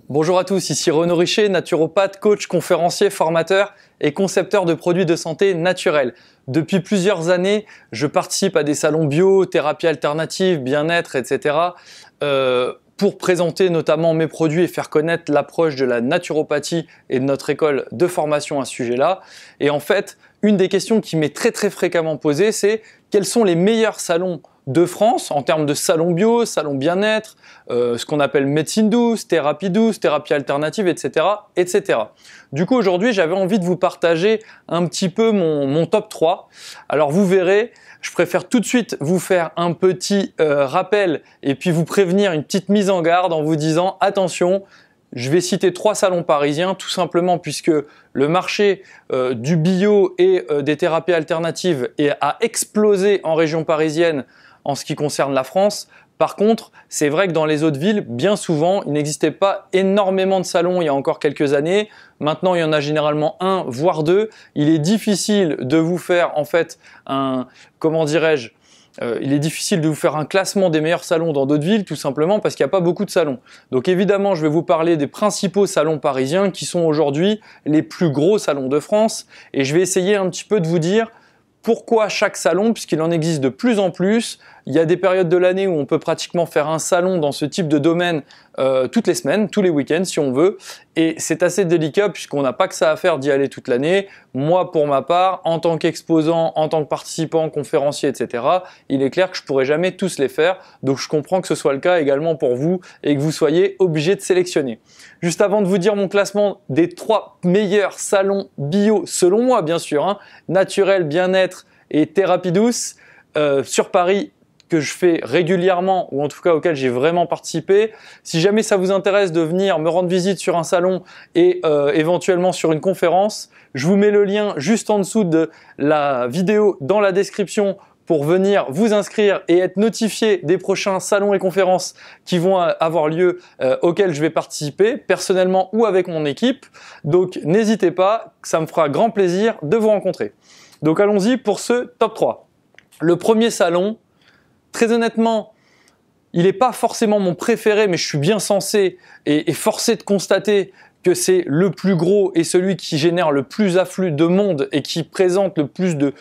Bonjour à tous, ici Renaud Richer, naturopathe, coach, conférencier, formateur et concepteur de produits de santé naturels. Depuis plusieurs années, je participe à des salons bio, thérapie alternative, bien-être, etc. Pour présenter notamment mes produits et faire connaître l'approche de la naturopathie et de notre école de formation à ce sujet-là. Et en fait, une des questions qui m'est très fréquemment posée, c'est quels sont les meilleurs salons de France en termes de salons bio, salons bien-être, ce qu'on appelle médecine douce, thérapie alternative, etc., etc. Du coup, aujourd'hui, j'avais envie de vous partager un petit peu mon top 3. Alors, vous verrez, je préfère tout de suite vous faire un petit rappel et puis vous prévenir une petite mise en garde en vous disant « Attention !» Je vais citer 3 salons parisiens, tout simplement puisque le marché du bio et des thérapies alternatives a explosé en région parisienne en ce qui concerne la France. Par contre, c'est vrai que dans les autres villes, bien souvent, il n'existait pas énormément de salons il y a encore quelques années. Maintenant, il y en a généralement 1, voire 2. Il est difficile de vous faire en fait il est difficile de vous faire un classement des meilleurs salons dans d'autres villes, tout simplement parce qu'il n'y a pas beaucoup de salons. Donc évidemment, je vais vous parler des principaux salons parisiens qui sont aujourd'hui les plus gros salons de France. Et je vais essayer un petit peu de vous dire pourquoi chaque salon, puisqu'il en existe de plus en plus. Il y a des périodes de l'année où on peut pratiquement faire un salon dans ce type de domaine toutes les semaines, tous les week-ends si on veut. Et c'est assez délicat puisqu'on n'a pas que ça à faire d'y aller toute l'année. Moi, pour ma part, en tant qu'exposant, en tant que participant, conférencier, etc., il est clair que je ne pourrai jamais tous les faire. Donc je comprends que ce soit le cas également pour vous et que vous soyez obligé de sélectionner. Juste avant de vous dire mon classement des 3 meilleurs salons bio, selon moi bien sûr, naturel, bien-être et thérapie douce sur Paris, que je fais régulièrement ou en tout cas auquel j'ai vraiment participé. Si jamais ça vous intéresse de venir me rendre visite sur un salon et éventuellement sur une conférence, je vous mets le lien juste en dessous de la vidéo dans la description pour venir vous inscrire et être notifié des prochains salons et conférences qui vont avoir lieu auxquels je vais participer personnellement ou avec mon équipe. Donc n'hésitez pas, ça me fera grand plaisir de vous rencontrer. Donc allons-y pour ce top 3. Le premier salon, très honnêtement, il n'est pas forcément mon préféré, mais je suis bien censé et forcé de constater que c'est le plus gros et celui qui génère le plus afflux de monde et qui présente le plus de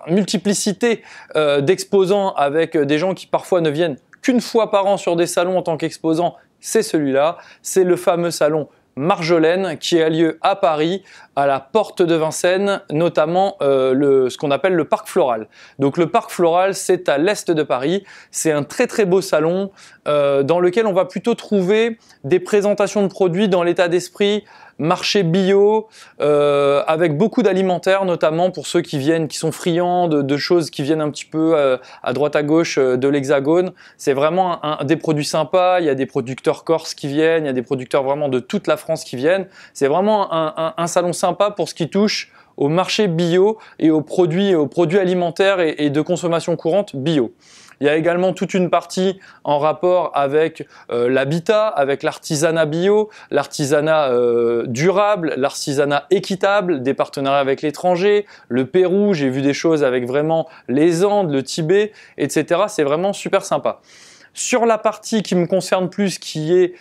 multiplicité d'exposants avec des gens qui parfois ne viennent qu'une fois par an sur des salons en tant qu'exposants. C'est celui-là, c'est le fameux salon Marjolaine qui a lieu à Paris, à la porte de Vincennes, notamment ce qu'on appelle le parc floral. Donc le parc floral, c'est à l'est de Paris. C'est un très beau salon dans lequel on va plutôt trouver des présentations de produits dans l'état d'esprit marché bio, avec beaucoup d'alimentaires, notamment pour ceux qui sont friands de choses qui viennent un petit peu à droite à gauche de l'hexagone. C'est vraiment des produits sympas, il y a des producteurs corses qui viennent, il y a des producteurs vraiment de toute la France qui viennent. C'est vraiment un salon sympa pour ce qui touche au marché bio et aux produits alimentaires et de consommation courante bio. Il y a également toute une partie en rapport avec l'habitat, avec l'artisanat bio, l'artisanat durable, l'artisanat équitable, des partenariats avec l'étranger, le Pérou, j'ai vu des choses avec vraiment les Andes, le Tibet, etc. C'est vraiment super sympa. Sur la partie qui me concerne plus, qui est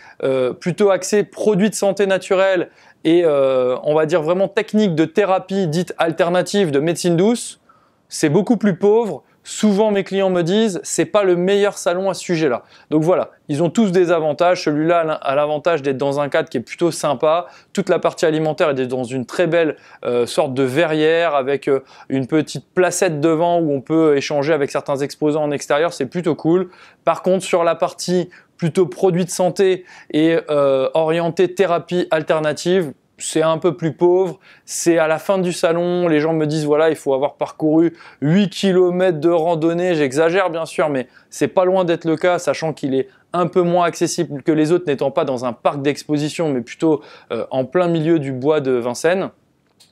plutôt axée produits de santé naturelle et on va dire vraiment technique de thérapie dite alternative de médecine douce, c'est beaucoup plus pauvre. Souvent, mes clients me disent c'est pas le meilleur salon à ce sujet-là. Donc voilà, ils ont tous des avantages. Celui-là a l'avantage d'être dans un cadre qui est plutôt sympa. Toute la partie alimentaire est dans une très belle sorte de verrière avec une petite placette devant où on peut échanger avec certains exposants en extérieur. C'est plutôt cool. Par contre, sur la partie plutôt produits de santé et orienté thérapie alternative, c'est un peu plus pauvre, c'est à la fin du salon, les gens me disent voilà, il faut avoir parcouru 8 km de randonnée, j'exagère bien sûr, mais c'est pas loin d'être le cas, sachant qu'il est un peu moins accessible que les autres, n'étant pas dans un parc d'exposition, mais plutôt en plein milieu du bois de Vincennes.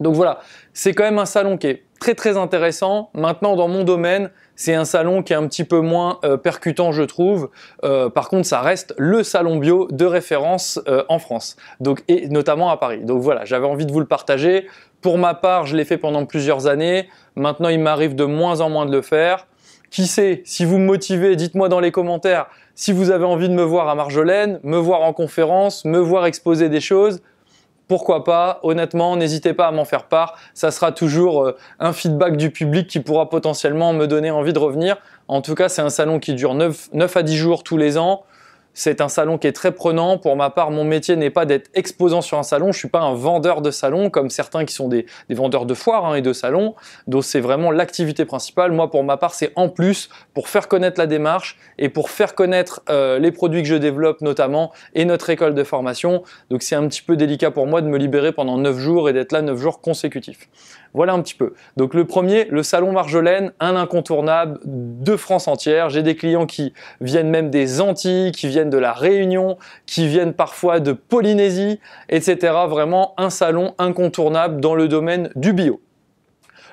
Donc voilà, c'est quand même un salon qui est très intéressant. Maintenant, dans mon domaine, c'est un salon qui est un petit peu moins percutant, je trouve. Par contre, ça reste le salon bio de référence en France, donc, et notamment à Paris. Donc voilà, j'avais envie de vous le partager. Pour ma part, je l'ai fait pendant plusieurs années. Maintenant, il m'arrive de moins en moins de le faire. Qui sait, si vous me motivez, dites-moi dans les commentaires Si vous avez envie de me voir à Marjolaine, me voir en conférence, me voir exposer des choses, pourquoi pas? Honnêtement, n'hésitez pas à m'en faire part. Ça sera toujours un feedback du public qui pourra potentiellement me donner envie de revenir. En tout cas, c'est un salon qui dure 9 à 10 jours tous les ans. C'est un salon qui est très prenant. Pour ma part, mon métier n'est pas d'être exposant sur un salon. Je ne suis pas un vendeur de salon comme certains qui sont des vendeurs de foires et de salons. Donc c'est vraiment l'activité principale. Moi, pour ma part, c'est en plus pour faire connaître la démarche et pour faire connaître les produits que je développe notamment et notre école de formation. Donc c'est un petit peu délicat pour moi de me libérer pendant 9 jours et d'être là 9 jours consécutifs. Voilà un petit peu. Donc le premier, le salon Marjolaine, un incontournable de France entière. J'ai des clients qui viennent même des Antilles, qui viennent de la Réunion, qui viennent parfois de Polynésie, etc. Vraiment un salon incontournable dans le domaine du bio.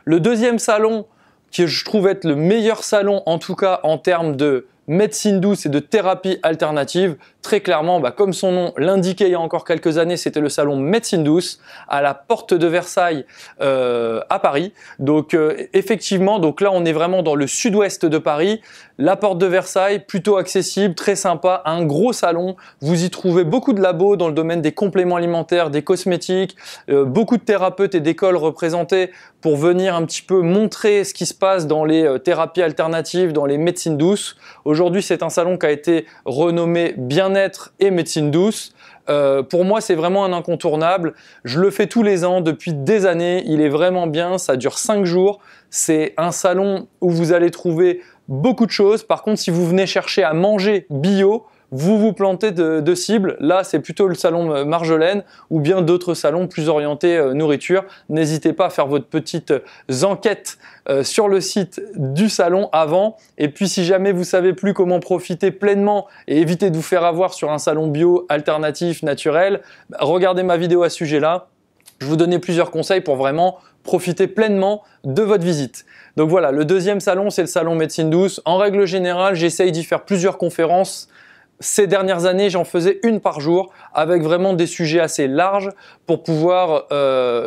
Le deuxième salon, qui je trouve être le meilleur salon, en tout cas en termes de médecine douce et de thérapie alternative, très clairement, comme son nom l'indiquait il y a encore quelques années, c'était le salon médecine douce à la porte de Versailles à Paris. Donc effectivement, donc là on est vraiment dans le sud-ouest de Paris. La porte de Versailles, plutôt accessible, très sympa, un gros salon. Vous y trouvez beaucoup de labos dans le domaine des compléments alimentaires, des cosmétiques, beaucoup de thérapeutes et d'écoles représentés pour venir un petit peu montrer ce qui se passe dans les thérapies alternatives, dans les médecines douces. Aujourd'hui, c'est un salon qui a été renommé Bien-être et médecine douce. Pour moi, c'est vraiment un incontournable. Je le fais tous les ans depuis des années. Il est vraiment bien. Ça dure 5 jours. C'est un salon où vous allez trouver beaucoup de choses. Par contre, si vous venez chercher à manger bio, vous vous plantez de cible. Là, c'est plutôt le salon Marjolaine ou bien d'autres salons plus orientés nourriture. N'hésitez pas à faire votre petite enquête sur le site du salon avant. Et puis, si jamais vous savez plus comment profiter pleinement et éviter de vous faire avoir sur un salon bio, alternatif, naturel, regardez ma vidéo à ce sujet-là. Je vous donnais plusieurs conseils pour vraiment profiter pleinement de votre visite. Donc voilà, le deuxième salon, c'est le salon médecine douce. En règle générale, j'essaye d'y faire plusieurs conférences. Ces dernières années, j'en faisais une par jour avec vraiment des sujets assez larges pour pouvoir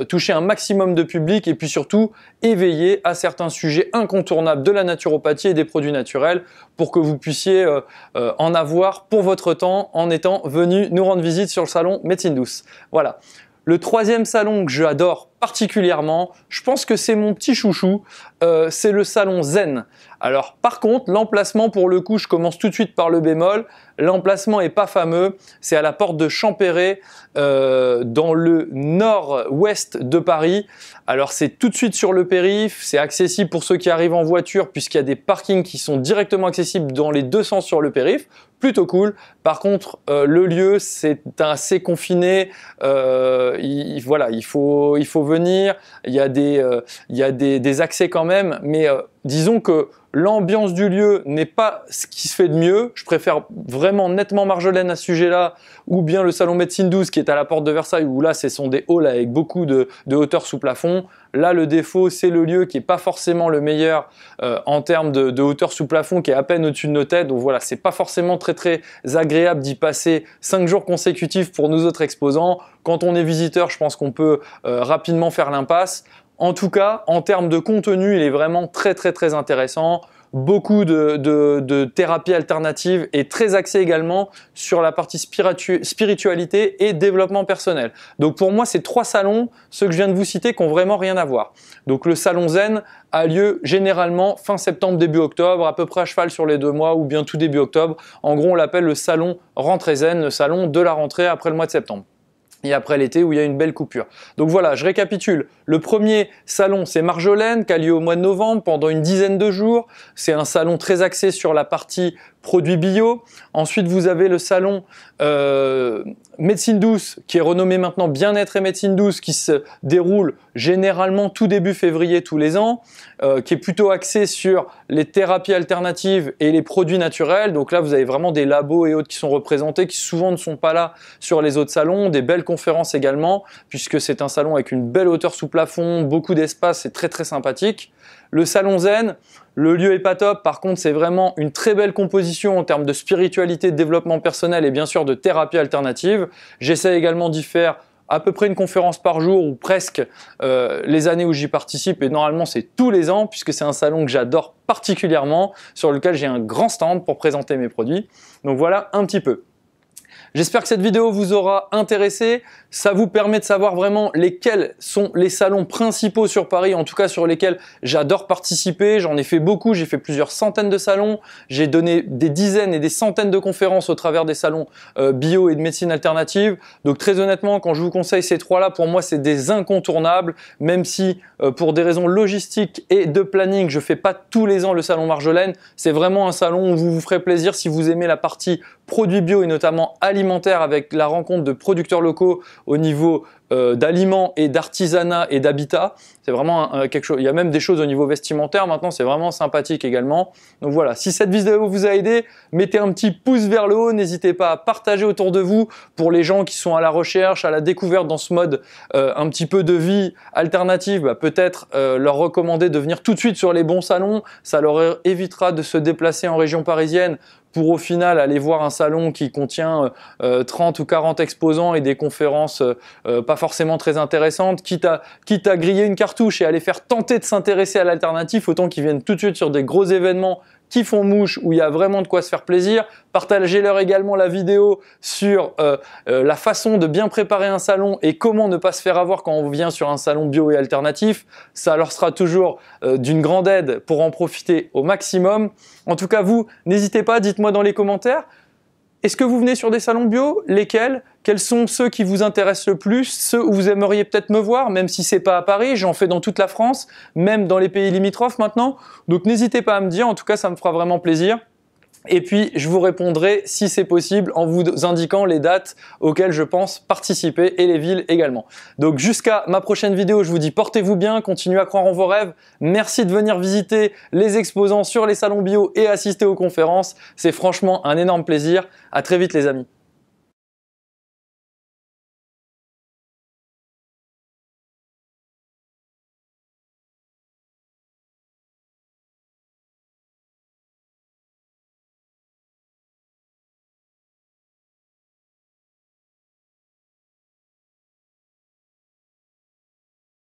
toucher un maximum de public et puis surtout éveiller à certains sujets incontournables de la naturopathie et des produits naturels pour que vous puissiez en avoir pour votre temps en étant venu nous rendre visite sur le salon médecine douce. Voilà. Le troisième salon que j'adore particulièrement, je pense que c'est mon petit chouchou, c'est le salon Zen. Alors par contre, l'emplacement pour le coup, je commence tout de suite par le bémol, l'emplacement est pas fameux, c'est à la porte de Champéret, dans le nord-ouest de Paris. Alors c'est tout de suite sur le périph', c'est accessible pour ceux qui arrivent en voiture puisqu'il y a des parkings qui sont directement accessibles dans les deux sens sur le périph'. Plutôt cool. Par contre, le lieu, c'est assez confiné. Voilà, il faut venir. Il y a des accès quand même, mais disons que l'ambiance du lieu n'est pas ce qui se fait de mieux. Je préfère vraiment nettement Marjolaine à ce sujet-là, ou bien le salon médecine douce qui est à la porte de Versailles, où là, ce sont des halls avec beaucoup de hauteur sous plafond. Là, le défaut, c'est le lieu qui est pas forcément le meilleur en termes de hauteur sous plafond, qui est à peine au-dessus de nos têtes. Donc voilà, c'est pas forcément très agréable d'y passer 5 jours consécutifs pour nous autres exposants. Quand on est visiteur, je pense qu'on peut rapidement faire l'impasse. En tout cas, en termes de contenu, il est vraiment très intéressant. Beaucoup de thérapies alternatives et très axé également sur la partie spiritualité et développement personnel. Donc pour moi, ces 3 salons, ceux que je viens de vous citer, qui n'ont vraiment rien à voir. Donc le salon Zen a lieu généralement fin septembre, début octobre, à peu près à cheval sur les 2 mois ou bien tout début octobre. En gros, on l'appelle le salon rentrée Zen, le salon de la rentrée après le mois de septembre. Et après l'été où il y a une belle coupure. Donc voilà, je récapitule. Le premier salon, c'est Marjolaine, qui a lieu au mois de novembre pendant une dizaine de jours. C'est un salon très axé sur la partie produits bio. Ensuite, vous avez le salon médecine douce, qui est renommé maintenant Bien-être et médecine douce, qui se déroule généralement tout début février tous les ans, qui est plutôt axé sur les thérapies alternatives et les produits naturels. Donc là, vous avez vraiment des labos et autres qui sont représentés, qui souvent ne sont pas là sur les autres salons, des belles conférences également, puisque c'est un salon avec une belle hauteur sous plafond, beaucoup d'espace, c'est très sympathique. Le salon Zen, le lieu est pas top, par contre c'est vraiment une très belle composition en termes de spiritualité, de développement personnel et bien sûr de thérapie alternative. J'essaie également d'y faire à peu près une conférence par jour ou presque les années où j'y participe, et normalement c'est tous les ans puisque c'est un salon que j'adore particulièrement, sur lequel j'ai un grand stand pour présenter mes produits. Donc voilà un petit peu. J'espère que cette vidéo vous aura intéressé. Ça vous permet de savoir vraiment lesquels sont les salons principaux sur Paris, en tout cas sur lesquels j'adore participer. J'en ai fait beaucoup, j'ai fait plusieurs centaines de salons. J'ai donné des dizaines et des centaines de conférences au travers des salons bio et de médecine alternative. Donc très honnêtement, quand je vous conseille ces trois-là, pour moi c'est des incontournables, même si pour des raisons logistiques et de planning, je fais pas tous les ans le salon Marjolaine. C'est vraiment un salon où vous vous ferez plaisir si vous aimez la partie produits bio et notamment alimentaire, avec la rencontre de producteurs locaux au niveau d'aliments et d'artisanat et d'habitat. C'est vraiment quelque chose. Il y a même des choses au niveau vestimentaire maintenant, c'est vraiment sympathique également. Donc voilà, si cette vidéo vous a aidé, mettez un petit pouce vers le haut, n'hésitez pas à partager autour de vous pour les gens qui sont à la recherche, à la découverte dans ce mode un petit peu de vie alternative. Bah, peut-être leur recommander de venir tout de suite sur les bons salons, ça leur évitera de se déplacer en région parisienne pour au final aller voir un salon qui contient 30 ou 40 exposants et des conférences pas forcément très intéressantes, quitte à griller une cartouche et aller faire tenter de s'intéresser à l'alternative, autant qu'ils viennent tout de suite sur des gros événements qui font mouche, où il y a vraiment de quoi se faire plaisir. Partagez-leur également la vidéo sur la façon de bien préparer un salon et comment ne pas se faire avoir quand on vient sur un salon bio et alternatif. Ça leur sera toujours d'une grande aide pour en profiter au maximum. En tout cas, vous, n'hésitez pas, dites-moi dans les commentaires, est-ce que vous venez sur des salons bio? Lesquels? Quels sont ceux qui vous intéressent le plus? Ceux où vous aimeriez peut-être me voir, même si c'est pas à Paris, j'en fais dans toute la France, même dans les pays limitrophes maintenant. Donc n'hésitez pas à me dire, en tout cas ça me fera vraiment plaisir. Et puis, je vous répondrai si c'est possible en vous indiquant les dates auxquelles je pense participer et les villes également. Donc, jusqu'à ma prochaine vidéo, je vous dis portez-vous bien, continuez à croire en vos rêves. Merci de venir visiter les exposants sur les salons bio et assister aux conférences. C'est franchement un énorme plaisir. À très vite les amis.